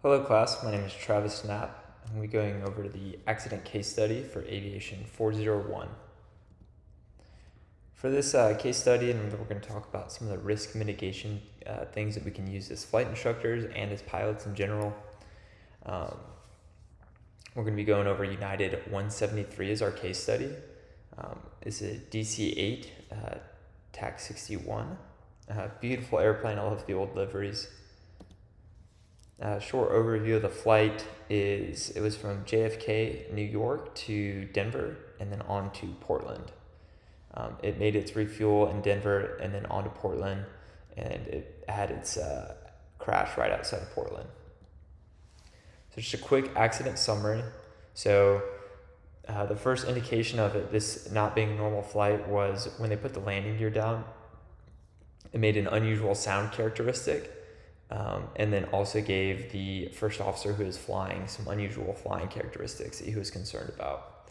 Hello class, my name is Travis Knapp. I'm going to be going over the accident case study for Aviation 401. For this case study, we're going to talk about some of the risk mitigation things that we can use as flight instructors and as pilots in general. We're going to be going over United 173 as our case study. It's a DC-8 TAC 61. Beautiful airplane, I love the old liveries. Short overview of the flight is it was from JFK, New York to Denver and then on to Portland. It made its refuel in Denver and then on to Portland, and it had its crash right outside of Portland. So just a quick accident summary. So the first indication of this not being a normal flight was when they put the landing gear down. It made an unusual sound characteristic. And then also gave the first officer who was flying some unusual flying characteristics that he was concerned about.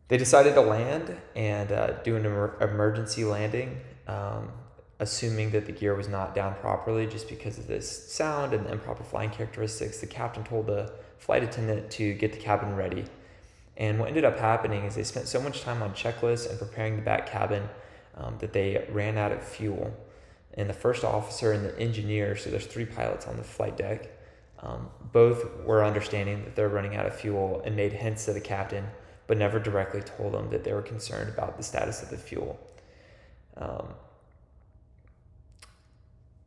They decided to land and do an emergency landing, assuming that the gear was not down properly just because of this sound and the improper flying characteristics. The captain told the flight attendant to get the cabin ready. And what ended up happening is they spent so much time on checklists and preparing the back cabin that they ran out of fuel. And the first officer and the engineer, so there's 3 pilots on the flight deck, both were understanding that they're running out of fuel and made hints to the captain, but never directly told him that they were concerned about the status of the fuel.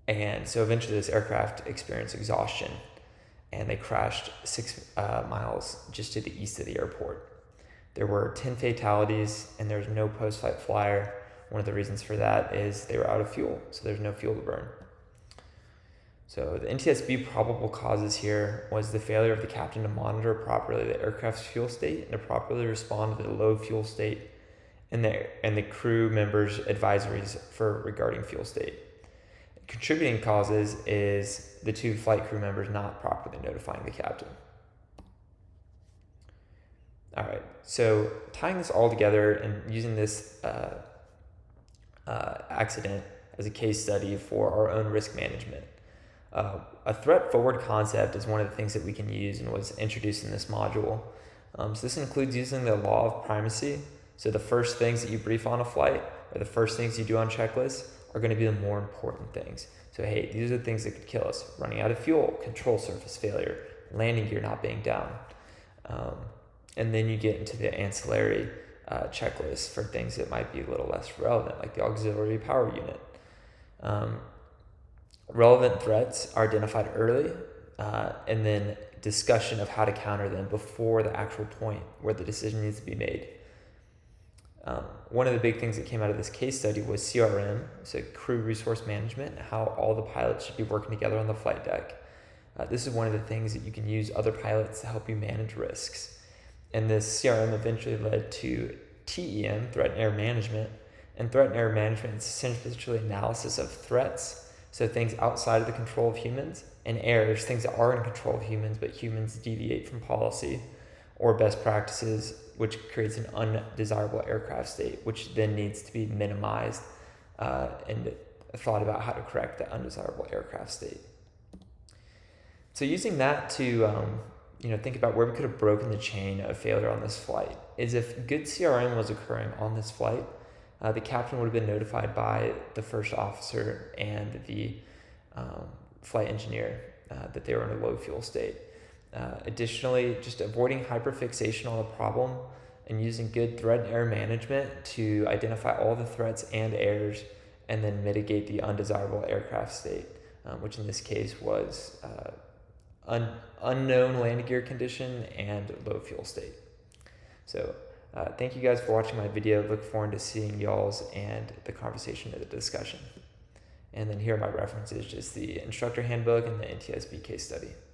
And so eventually this aircraft experienced exhaustion, and they crashed 6 miles just to the east of the airport. There were 10 fatalities, and there's no post-flight flyer. One of the reasons for that is they were out of fuel, so there's no fuel to burn. So the NTSB probable causes here was the failure of the captain to monitor properly the aircraft's fuel state and to properly respond to the low fuel state and the crew members' advisories regarding fuel state. Contributing causes is the 2 flight crew members not properly notifying the captain. All right, so tying this all together and using this accident as a case study for our own risk management. A threat forward concept is one of the things that we can use and was introduced in this module. So this includes using the law of primacy. So the first things that you brief on a flight or the first things you do on checklists are going to be the more important things. So hey, these are the things that could kill us: running out of fuel, control surface failure, landing gear not being down. And then you get into the ancillary checklist for things that might be a little less relevant, like the auxiliary power unit. Relevant threats are identified early, and then discussion of how to counter them before the actual point where the decision needs to be made. One of the big things that came out of this case study was CRM, so crew resource management, how all the pilots should be working together on the flight deck. This is one of the things that you can use other pilots to help you manage risks. And this CRM eventually led to TEM, threat and error management. And threat and error management is essentially analysis of threats, so things outside of the control of humans, and errors, things that are in control of humans, but humans deviate from policy or best practices, which creates an undesirable aircraft state, which then needs to be minimized and thought about how to correct that undesirable aircraft state. So using that to think about where we could have broken the chain of failure on this flight is if good CRM was occurring on this flight, the captain would have been notified by the first officer and the flight engineer that they were in a low fuel state. Additionally, just avoiding hyperfixation on the problem and using good threat and error management to identify all the threats and errors and then mitigate the undesirable aircraft state, which in this case was unknown landing gear condition and low fuel state. So thank you guys for watching my video. Look forward to seeing y'all's and the conversation and the discussion. And then here are my references, just the instructor handbook and the NTSB case study.